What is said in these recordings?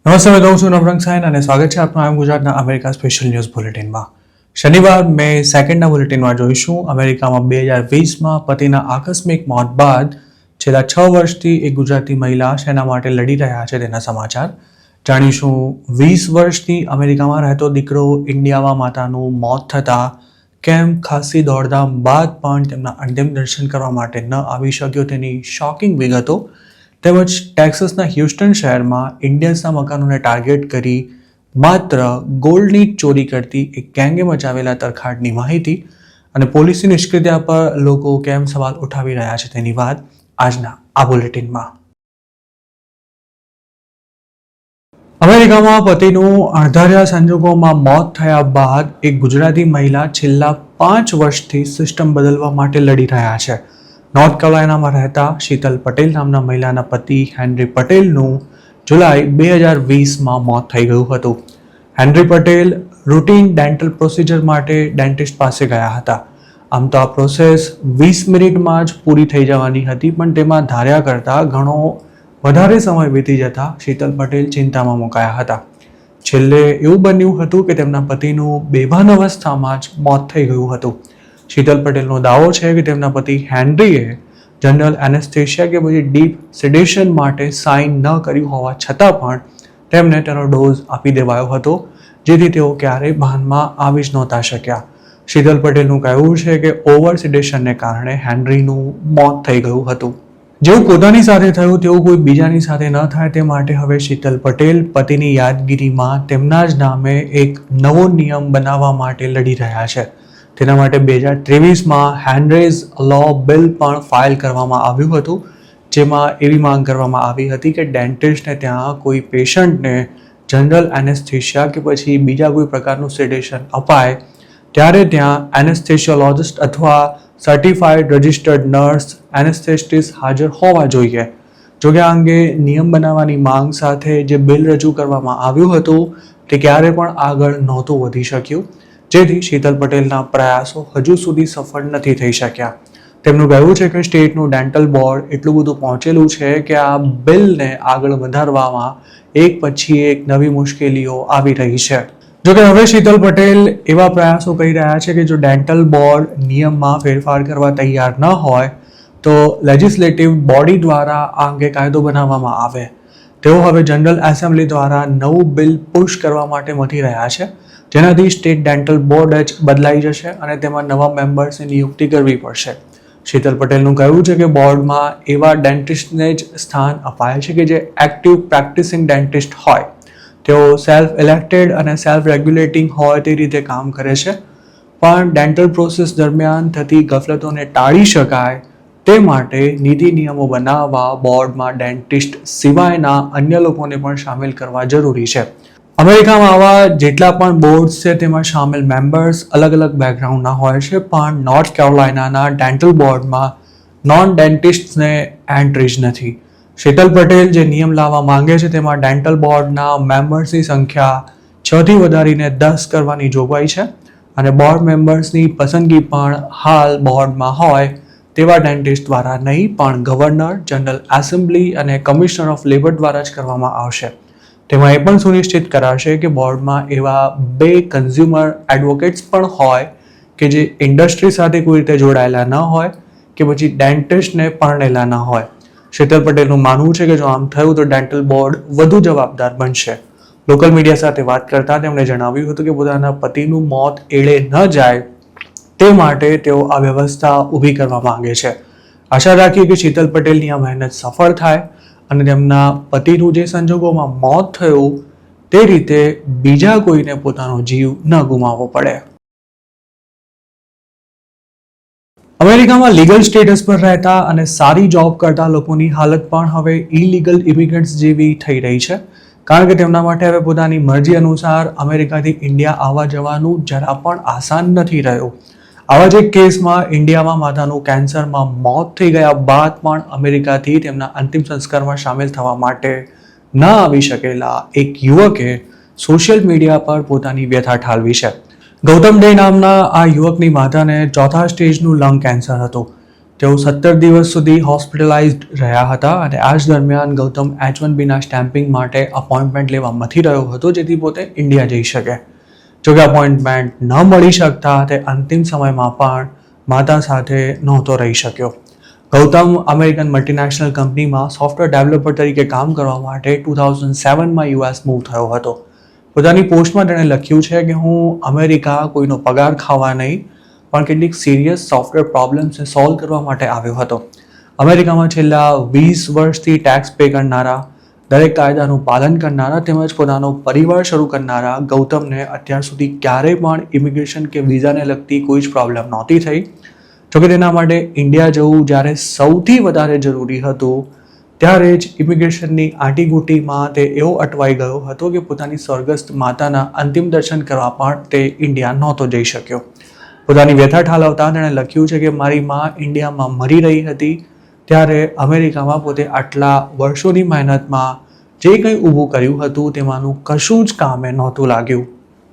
નમસ્તે, મેં કહું છું નવરંગ સાયન અને સ્વાગત છે આપનું આમ ગુજરાતના અમેરિકા સ્પેશિયલ ન્યૂઝ બુલેટિનમાં. શનિવાર મે 2ના બુલેટિનમાં જોઈશું અમેરિકામાં 2020માં પતિના આકસ્મિક મોત બાદ છેલ્લા 6 વર્ષથી એક ગુજરાતી મહિલા શેના માટે લડી રહ્યા છે તેના સમાચાર જાણીશું. 20 વર્ષથી અમેરિકામાં રહેતો દીકરો ઇન્ડિયામાં માતાનું મોત થતાં કેમ ખાસી દોડધામ બાદ પણ તેમના અંતિમ દર્શન કરવા માટે ન આવી શક્યો તેની શોકિંગ વિગતો, તેમજ ટેક્સાસના હ્યુસ્ટન શહેરમાં ઇન્ડિયન્સના મકાનોને ટાર્ગેટ કરી માત્ર ગોલ્ડની ચોરી કરતી એક ગેંગે મચાવેલા તરખાટની માહિતી અને પોલીસની નિષ્ક્રિયતા પર લોકો કેમ સવાલ ઉઠાવી રહ્યા છે તેની વાત આજના આ બુલેટિનમાં. અમેરિકામાં પતિનું અણધાર્યા સંજોગોમાં મોત થયા બાદ એક ગુજરાતી મહિલા છેલ્લા 5 વર્ષથી સિસ્ટમ બદલવા માટે લડી રહ્યા છે. નોર્થ કેરોલાઇનામાં રહેતા શીતલ પટેલ નામના મહિલાના પતિ હેનરી પટેલનું જુલાઈ 2020માં મોત થઈ ગયું હતું. Henry Patel routine dental procedure માટે ડેન્ટિસ્ટ પાસે ગયા હતા. આમ તો આ પ્રોસેસ 20 મિનિટમાં જ પૂરી થઈ જવાની હતી, પણ તેમાં ધાર્યા કરતાં ઘણો વધારે સમય વીતી જતા શીતલ પટેલ ચિંતામાં મુકાયા હતા. છેલ્લે એવું બન્યું હતું કે તેમના પતિનું બેભાન અવસ્થામાં જ મોત થઈ ગયું હતું. શીતલ પટેલનો દાવો છે કે તેમના પતિ હેનરીએ જનરલ એનેસ્થેશિયા કે પછી ડીપ સેડેશન માટે સાઇન ન કર્યું હોવા છતાં પણ તેમને તેનો ડોઝ આપી દેવાયો હતો, જેથી તેઓ ક્યારેય ભાનમાં આવી જ નહોતા શક્યા. શીતલ પટેલનું કહેવું છે કે ઓવર સેડેશનને કારણે હેનરીનું મોત થઈ ગયું હતું. જેવું પોતાની સાથે થયું તેવું કોઈ બીજાની સાથે ન થાય તે માટે હવે શીતલ પટેલ પતિની યાદગીરીમાં તેમના જ નામે એક નવો નિયમ બનાવવા માટે લડી રહ્યા છે. તેના માટે 2023માં હેનરેઝ લો બિલ પણ ફાઇલ કરવામાં આવ્યું હતું, જેમાં એવી માંગ કરવામાં આવી હતી કે ડેન્ટિસ્ટને ત્યાં કોઈ પેશન્ટને જનરલ એનેસ્થેશિયા કે પછી બીજા કોઈ પ્રકારનું સેડેશન અપાય ત્યારે ત્યાં એનેસ્થેશિયોલોજિસ્ટ અથવા સર્ટિફાઈડ રજિસ્ટર્ડ નર્સ એનેસ્થેસ્ટિસ્ટ હાજર હોવા જોઈએ. જોકે આ અંગે નિયમ બનાવવાની માંગ સાથે જે બિલ રજૂ કરવામાં આવ્યું હતું તે ક્યારે પણ આગળ નહોતું વધી શક્યું, જેથી શીતલ પટેલના પ્રયાસો હજુ સુધી સફળ નથી થઈ શક્યા. તેમનું કહેવું છે કે સ્ટેટનું ડેન્ટલ બોર્ડ એટલું બધું પહોંચેલું છે કે આ બિલને આગળ વધારવામાં એક પછી એક નવી મુશ્કેલીઓ આવી રહી છે. જોકે હવે શીતલ પટેલ એવા પ્રયાસો કરી રહ્યા છે કે જો ડેન્ટલ બોર્ડ નિયમમાં ફેરફાર કરવા તૈયાર ન હોય તો લેજિસ્લેટિવ બોડી દ્વારા આ અંગે કાયદો બનાવવામાં આવે. તેઓ હવે જનરલ એસેમ્બલી દ્વારા નવું બિલ પુશ કરવા માટે મથી રહ્યા છે, જેનાથી સ્ટેટ ડેન્ટલ બોર્ડ જ બદલાઈ જશે અને તેમાં નવા મેમ્બર્સની નિયુક્તિ કરવી પડશે. શીતલ પટેલનું કહેવું છે કે બોર્ડમાં એવા ડેન્ટિસ્ટને જ સ્થાન અપાય છે કે જે એક્ટિવ પ્રેક્ટિસિંગ ડેન્ટિસ્ટ હોય. તેઓ સેલ્ફ ઇલેક્ટેડ અને સેલ્ફ રેગ્યુલેટિંગ હોય તે રીતે કામ કરે છે, પણ ડેન્ટલ પ્રોસેસ દરમિયાન થતી ગફલતોને ટાળી શકાય તે માટે નીતિ નિયમો બનાવવા બોર્ડમાં ડેન્ટિસ્ટ સિવાયના અન્ય લોકોને પણ સામેલ કરવા જરૂરી છે. અમેરિકામાં આવા જેટલા પણ બોર્ડ્સ છે તેમાં સામેલ મેમ્બર્સ અલગ અલગ બેકગ્રાઉન્ડના હોય છે, પણ નોર્થ કેરોલાઇનાના ડેન્ટલ બોર્ડમાં નોન ડેન્ટિસ્ટને એન્ટ્રી જ નથી. શીતલ પટેલ જે નિયમ લાવવા માંગે છે તેમાં ડેન્ટલ બોર્ડના મેમ્બર્સની સંખ્યા 6થી વધારીને 10 કરવાની જોગવાઈ છે અને બોર્ડ મેમ્બર્સની પસંદગી પણ હાલ બોર્ડમાં હોય તેવા ડેન્ટિસ્ટ દ્વારા નહીં, પણ ગવર્નર, જનરલ એસેમ્બલી અને કમિશનર ઓફ લેબર દ્વારા જ કરવામાં આવશે. તેમાં એ પણ સુનિશ્ચિત કરાશે કે બોર્ડમાં એવા 2 કન્ઝ્યુમર એડવોકેટ્સ પણ હોય કે જે ઇન્ડસ્ટ્રી સાથે કોઈ રીતે જોડાયેલા ન હોય કે પછી ડેન્ટિસ્ટને પરણેલા ન હોય. શીતલ પટેલનું માનવું છે કે જો આમ થયું તો ડેન્ટલ બોર્ડ વધુ જવાબદાર બનશે. લોકલ મીડિયા સાથે વાત કરતા તેમણે જણાવ્યું હતું કે પોતાના પતિનું મોત એળે ન જાય તે માટે તેઓ આ વ્યવસ્થા ઊભી કરવા માંગે છે. આશા રાખીએ કે શીતલ પટેલની આ મહેનત સફળ થાય અને તેમના પતિનું જે સંજોગોમાં મોત થયું તે રીતે બીજા કોઈને પોતાનો જીવ ન ગુમાવવો પડે. અમેરિકામાં લીગલ સ્ટેટસ પર રહેતા અને સારી જોબ કરતા લોકોની હાલત પણ હવે ઇલીગલ ઇમિગ્રન્ટ્સ જેવી થઈ રહી છે, કારણ કે તેમના માટે હવે પોતાની મરજી અનુસાર અમેરિકાથી ઇન્ડિયા આવવા જવાનું જરા પણ આસાન નથી રહ્યું. આવા જ એક કેસમાં ઇન્ડિયામાં માતાનું કેન્સરમાં મોત થઈ ગયા બાદ પણ અમેરિકાથી તેમના અંતિમ સંસ્કારમાં સામેલ થવા માટે ન આવી શકેલા એક યુવકે સોશિયલ મીડિયા પર પોતાની વ્યથા ઠાલવી છે. ગૌતમ ડે નામના આ યુવકની માતાને 4થા સ્ટેજનું લંગ કેન્સર હતું. તેઓ 17 દિવસ સુધી હોસ્પિટલાઇઝડ રહ્યા હતા અને આ જ દરમિયાન ગૌતમ H1Bના સ્ટેમ્પિંગ માટે અપોઇન્ટમેન્ટ લેવા મથી રહ્યો હતો, જેથી પોતે ઇન્ડિયા જઈ શકે. જોકે અપોઇન્ટમેન્ટ ન મળી શકતા તે અંતિમ સમયમાં પણ માતા સાથે નહોતો રહી શક્યો. ગૌતમ અમેરિકન મલ્ટીનેશનલ કંપનીમાં સોફ્ટવેર ડેવલપર તરીકે કામ કરવા માટે 2007માં US મૂવ થયો હતો. પોતાની પોસ્ટમાં તેણે લખ્યું છે કે હું અમેરિકા કોઈનો પગાર ખાવા નહીં પણ કેટલીક સિરિયસ સોફ્ટવેર પ્રોબ્લેમ્સને સોલ્વ કરવા માટે આવ્યો હતો. અમેરિકામાં છેલ્લા 20 વર્ષથી ટેક્સ પે કરનારા, દરેક કાયદાનું પાલન કરનારા તેમજ પોતાનો પરિવાર શરૂ કરનારા ગૌતમને અત્યાર સુધી ક્યારેય પણ ઇમિગ્રેશન કે વિઝાને લગતી કોઈ જ પ્રોબ્લેમ નહોતી થઈ. જોકે તેના માટે ઇન્ડિયા જવું જ્યારે સૌથી વધારે જરૂરી હતું ત્યારે જ ઇમિગ્રેશનની આંટીઘૂંટીમાં તે એવો અટવાઈ ગયો હતો કે પોતાની સ્વર્ગસ્થ માતાના અંતિમ દર્શન કરવા પણ તે ઇન્ડિયા નહોતો જઈ શક્યો. પોતાની વ્યથા ઠાલવતા તેણે લખ્યું છે કે મારી માં ઇન્ડિયામાં મરી રહી હતી ત્યારે અમેરિકામાં પોતે આટલા વર્ષોની મહેનતમાં જે કંઈ ઊભું કર્યું હતું તેમાંનું કશું જ કામે નહોતું લાગ્યું.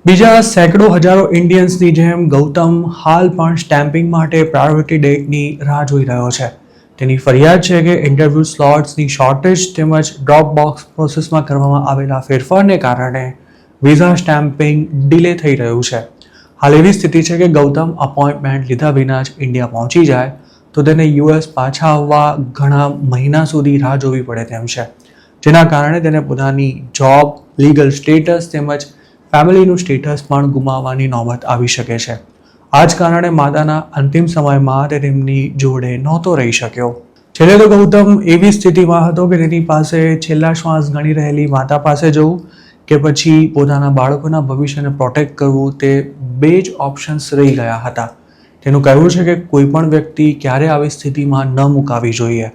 બીજા સેંકડો હજારો ઇન્ડિયન્સની જેમ ગૌતમ હાલ પણ સ્ટેમ્પિંગ માટે પ્રાયોરિટી ડેટની રાહ જોઈ રહ્યો છે. તેની ફરિયાદ છે કે ઇન્ટરવ્યૂ સ્લોટ્સની શોર્ટેજ તેમજ ડ્રોપ બોક્સ પ્રોસેસમાં કરવામાં આવેલા ફેરફારને કારણે વિઝા સ્ટેમ્પિંગ ડિલે થઈ રહ્યું છે. હાલ એવી સ્થિતિ છે કે ગૌતમ અપોઇન્ટમેન્ટ લીધા વિના જ ઇન્ડિયા પહોંચી જાય તો તેને US પાછા આવવા ઘણા મહિના સુધી રાહ જોવી પડે તેમ છે, જેના કારણે તેને પોતાની જોબ, લીગલ સ્ટેટસ તેમજ ફેમિલીનું સ્ટેટસ પણ ગુમાવવાની નોબત આવી શકે છે. આ જ કારણે માતાના અંતિમ સમયમાં તે તેમની જોડે નહોતો રહી શક્યો. છેલ્લે તો ગૌતમ એવી સ્થિતિમાં હતો કે તેની પાસે છેલ્લા શ્વાસ ગણી રહેલી માતા પાસે જવું કે પછી પોતાના બાળકોના ભવિષ્યને પ્રોટેક્ટ કરવું તે બે જ ઓપ્શન્સ રહી ગયા હતા. તેનું કહેવું છે કે કોઈ પણ વ્યક્તિ ક્યારે આવી સ્થિતિમાં ન મુકાવી જોઈએ.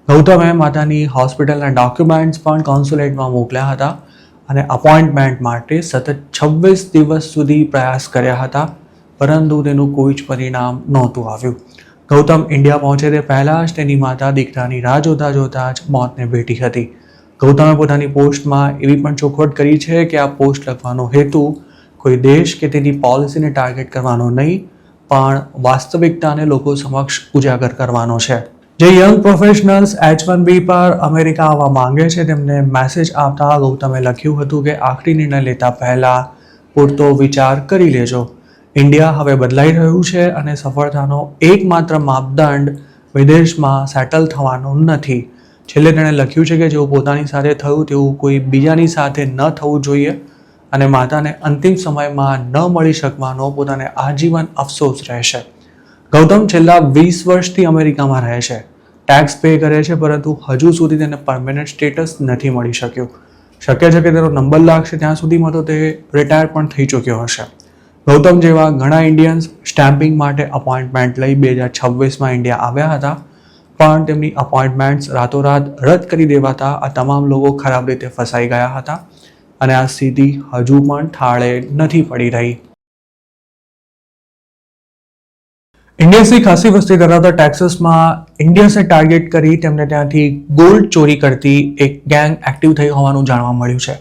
ગૌતમે માતાની હોસ્પિટલના ડોક્યુમેન્ટ્સ પણ કોન્સ્યુલેટમાં મોકલ્યા હતા અને અપોઇન્ટમેન્ટ માટે સતત 26 દિવસ સુધી પ્રયાસ કર્યા હતા, પરંતુ તેનું કોઈ જ પરિણામ નહોતું આવ્યું. ગૌતમ ઇન્ડિયા પહોંચે તે પહેલાં જ તેની માતા દીકરાની રાહ જોતા જોતા જ મોતને ભેટી હતી. ગૌતમે પોતાની પોસ્ટમાં એવી પણ ચોખવટ કરી છે કે આ પોસ્ટ લખવાનો હેતુ કોઈ દેશ કે તેની પોલિસીને ટાર્ગેટ કરવાનો નહીં પણ વાસ્તવિકતાને લોકો સમક્ષ ઉજાગર કરવાનો છે. જે યંગ પ્રોફેશનલ્સ H1B પર અમેરિકા આવવા માંગે છે તેમને મેસેજ આપતા ગૌતમે લખ્યું હતું કે આખરી નિર્ણય લેતા પહેલા પૂરતો વિચાર કરી લેજો. ઇન્ડિયા હવે બદલાઈ રહ્યું છે અને સફળતાનો એકમાત્ર માપદંડ વિદેશમાં સેટલ થવાનો નથી. છેલ્લે તેણે લખ્યું છે કે જેવું પોતાની સાથે થયું તેવું કોઈ બીજાની સાથે ન થવું જોઈએ અને માતાને અંતિમ સમયમાં ન મળી શકવાનો પોતાને આજીવન અફસોસ રહેશે. ગૌતમ છેલ્લા 20 વર્ષથી અમેરિકામાં રહે છે, ટેક્સ પે કરે છે, પરંતુ હજુ સુધી તેને પરમેનન્ટ સ્ટેટસ નથી મળી શક્યું. શક્ય છે કે તેનો નંબર લાગશે ત્યાં સુધીમાં તો તે રિટાયર પણ થઈ ચૂક્યો હશે. ગૌતમ જેવા ઘણા ઇન્ડિયન્સ સ્ટેમ્પિંગ માટે અપોઇન્ટમેન્ટ લઈ 2026માં ઇન્ડિયા આવ્યા હતા, પણ તેમની અપોઇન્ટમેન્ટ્સ રાતોરાત રદ કરી દેવાતા આ તમામ લોકો ખરાબ રીતે ફસાઈ ગયા હતા અને આ સ્થિતિ હજુ પણ ઠાળે નથી પડી રહી. ઇન્ડિયન્સની ખાસી વસ્તી ધરાવતા ટેક્સાસમાં ઇન્ડિયન્સને ટાર્ગેટ કરી તેમને ત્યાંથી ગોલ્ડ ચોરી કરતી એક ગેંગ એક્ટિવ થઈ હોવાનું જાણવા મળ્યું છે.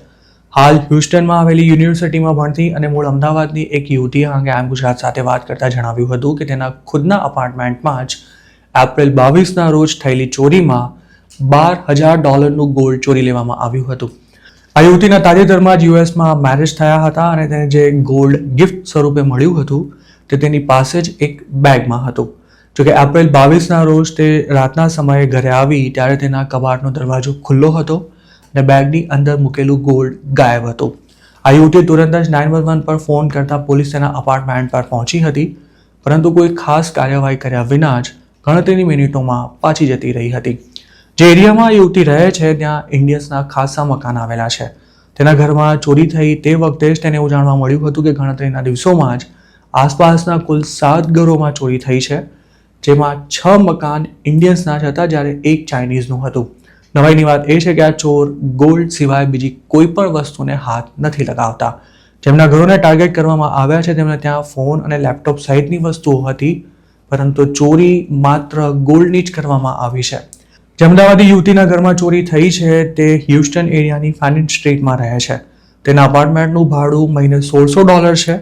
હાલ હ્યુસ્ટનમાં આવેલી યુનિવર્સિટીમાં ભણતી અને મૂળ અમદાવાદની એક યુવતીએ આ અંગે આમ ગુજરાત સાથે વાત કરતા જણાવ્યું હતું કે તેના ખુદના અપાર્ટમેન્ટમાં જ એપ્રિલ 22ના રોજ થયેલી ચોરીમાં $12,000 ગોલ્ડ ચોરી લેવામાં આવ્યું હતું. આ યુવતીના તાજેતરમાં જ યુએસમાં મેરેજ થયા હતા અને તેને જે ગોલ્ડ ગિફ્ટ સ્વરૂપે મળ્યું હતું તે તેની પાસે જ એક બેગમાં હતું. જોકે એપ્રિલ 22ના રોજ તે રાતના સમયે ઘરે આવી ત્યારે તેના કબાટનો દરવાજો ખુલ્લો હતો અને બેગની અંદર મૂકેલું ગોલ્ડ ગાયબ હતું. આ યુવતીએ તુરંત જ 911 પર ફોન કરતા પોલીસ તેના અપાર્ટમેન્ટ પર પહોંચી હતી, પરંતુ કોઈ ખાસ કાર્યવાહી કર્યા વિના જ ગણતરીની મિનિટોમાં પાછી જતી રહી હતી. જે એરિયામાં યુવતી રહે છે ત્યાં ઇન્ડિયન્સના ખાસા મકાન આવેલા છે. તેના ઘરમાં ચોરી થઈ તે વખતે જ તેને એવું જાણવા મળ્યું હતું કે ગણતરીના દિવસોમાં જ આસપાસના કુલ 7 ઘરોમાં ચોરી થઈ છે, જેમાં 6 મકાન ઇન્ડિયન્સના જ હતા જ્યારે એક ચાઇનીઝનું હતું. નવાઈની વાત એ છે કે આ ચોર ગોલ્ડ સિવાય બીજી કોઈ પણ વસ્તુને હાથ નથી લગાવતા. જેમના ઘરોને ટાર્ગેટ કરવામાં આવ્યા છે તેમને ત્યાં ફોન અને લેપટોપ સહિતની વસ્તુઓ હતી, પરંતુ ચોરી માત્ર ગોલ્ડની જ કરવામાં આવી છે. જે અમદાવાદી યુવતીના ઘરમાં ચોરી થઈ છે તે હ્યુસ્ટન એરિયાની ફેનિટ સ્ટ્રીટમાં રહે છે. તેના અપાર્ટમેન્ટનું ભાડું મહિને $1,600 છે,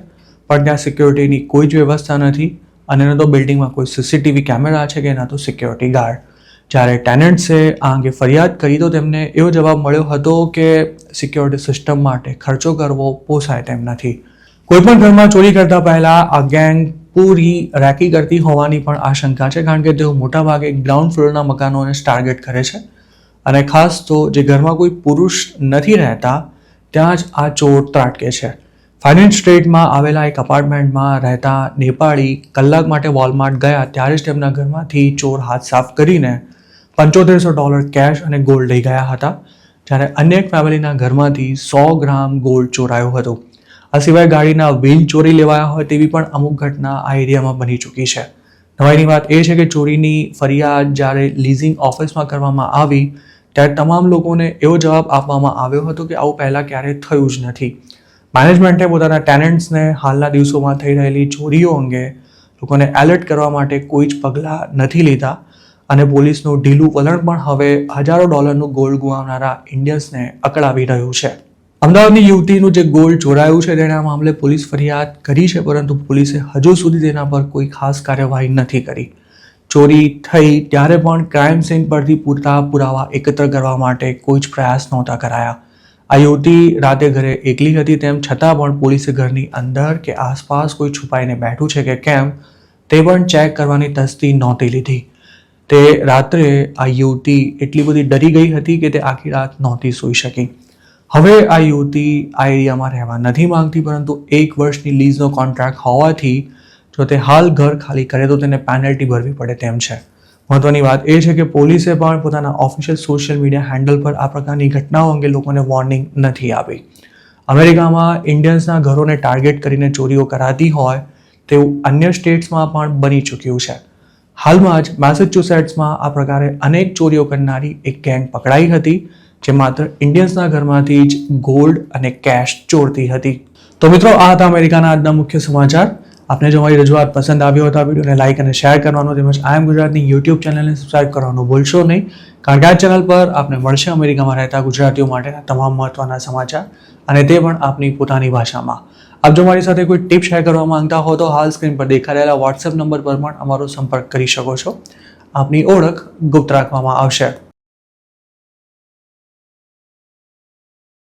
પણ ત્યાં સિક્યોરિટીની કોઈ જ વ્યવસ્થા નથી. અને ન તો બિલ્ડિંગમાં કોઈ સીસીટીવી કેમેરા છે કે ના તો સિક્યોરિટી ગાર્ડ. જ્યારે ટેનન્ટ્સે આ અંગે ફરિયાદ કરી તો તેમને એવો જવાબ મળ્યો હતો કે સિક્યોરિટી સિસ્ટમ માટે ખર્ચો કરવો પોસાય તેમ નથી. કોઈપણ ઘરમાં ચોરી કરતા પહેલા આ ગેંગ પૂરી રેકી કરતી હોવાની પણ આશંકા છે, કારણ કે તેઓ મોટાભાગે ગ્રાઉન્ડ ફ્લોરના મકાનોને ટાર્ગેટ કરે છે અને ખાસ તો જે ઘરમાં કોઈ પુરુષ નથી રહેતા ત્યાં જ આ ચોર ત્રાટકે છે. ફાઇનાન્સ સ્ટ્રીટમાં આવેલા એક અપાર્ટમેન્ટમાં રહેતા નેપાળી કલાક માટે વોલમાર્ટ ગયા ત્યારે જ તેમના ઘરમાંથી ચોર હાથ સાફ કરીને $7500 કેશ અને ગોલ્ડ લઈ ગયા હતા. જ્યારે અન્ય એક ફેમિલીના ઘરમાંથી 100 ગ્રામ ગોલ્ડ ચોરાયું હતું. આ સિવાય ગાડીના વ્હીલ ચોરી લેવાયા હોય તેવી પણ અમુક ઘટના આ એરિયામાં બની ચૂકી છે. નવાઈની વાત એ છે કે ચોરીની ફરિયાદ જ્યારે લીઝિંગ ઓફિસમાં કરવામાં આવી ત્યારે તમામ લોકોને એવો જવાબ આપવામાં આવ્યો હતો કે આવું પહેલાં ક્યારેય થયું જ નથી. મેનેજમેન્ટે પોતાના ટેનન્ટ્સને હાલના દિવસોમાં થઈ રહેલી ચોરીઓ અંગે લોકોને એલર્ટ કરવા માટે કોઈ જ પગલાં નથી લીધા અને પોલીસનું ઢીલું વલણ પણ હવે હજારો ડોલરનું ગોલ્ડ ગુમાવનારા ઇન્ડિયન્સને અકળાવી રહ્યું છે. અમદાવાદની યુવતીનું જે ગોલ્ડ ચોરાયું છે તેના મામલે પોલીસ ફરિયાદ કરી છે, પરંતુ પોલીસે હજુ સુધી તેના પર કોઈ ખાસ કાર્યવાહી નથી કરી. ચોરી થઈ ત્યારે પણ ક્રાઇમ સીન પરથી પૂરતા પુરાવા એકત્ર કરવા માટે કોઈ જ પ્રયાસ નહોતા કરાયા. આ યુવતી રાતે ઘરે એકલી હતી તેમ છતાં પણ પોલીસે ઘરની અંદર કે આસપાસ કોઈ છુપાઈને બેઠું છે કે કેમ તે પણ ચેક કરવાની તસ્દી નહોતી લીધી. તે રાત્રે આ યુવતી એટલી બધી ડરી ગઈ હતી કે તે આખી રાત નહોતી સૂઈ શકી. હવે આ યુવતી આ એરિયામાં રહેવા નથી માંગતી, પરંતુ 1 વર્ષની લીઝનો કોન્ટ્રાક્ટ હોવાથી જો તે હાલ ઘર ખાલી કરે તો તેને પેનલ્ટી ભરવી પડે તેમ છે. મહત્વની વાત એ છે કે પોલીસે પણ પોતાના ઓફિશિયલ સોશિયલ મીડિયા હેન્ડલ પર આ પ્રકારની ઘટનાઓ અંગે લોકોને વોર્નિંગ નથી આપી. અમેરિકામાં ઇન્ડિયન્સના ઘરોને ટાર્ગેટ કરીને ચોરીઓ કરાતી હોય તેવું અન્ય સ્ટેટ્સમાં પણ બની ચૂક્યું છે. હાલમાં જ મેસેચ્યુસેટ્સમાં આ પ્રકારે અનેક ચોરીઓ કરનારી એક ગેંગ પકડાઈ હતી જે માત્ર ઇન્ડિયન્સના ઘરમાંથી જ ગોલ્ડ અને કેશ ચોરતી હતી. તો મિત્રો, આ હતા અમેરિકાના આજના મુખ્ય સમાચાર. આપને જો મારી રજૂઆત પસંદ આવ્યો હોય તો આ વિડીયોને લાઇક અને શેર કરવાનું તેમજ આઈ એમ ગુજરાતની યુટ્યુબ ચેનલને સબસ્ક્રાઇબ કરવાનું ભૂલશો નહીં, કારણ કે આ ચેનલ પર આપને મળશે અમેરિકામાં રહેતા ગુજરાતીઓ માટેના તમામ મહત્વના સમાચાર અને તે પણ આપની પોતાની ભાષામાં. આપ જો મારી સાથે કોઈ ટિપ શેર કરવા માંગતા હો તો હાલ સ્ક્રીન પર દેખાઈ રહેલા વોટ્સએપ નંબર પર પણ અમારો સંપર્ક કરી શકો છો. આપની ઓળખ ગુપ્ત રાખવામાં આવશે.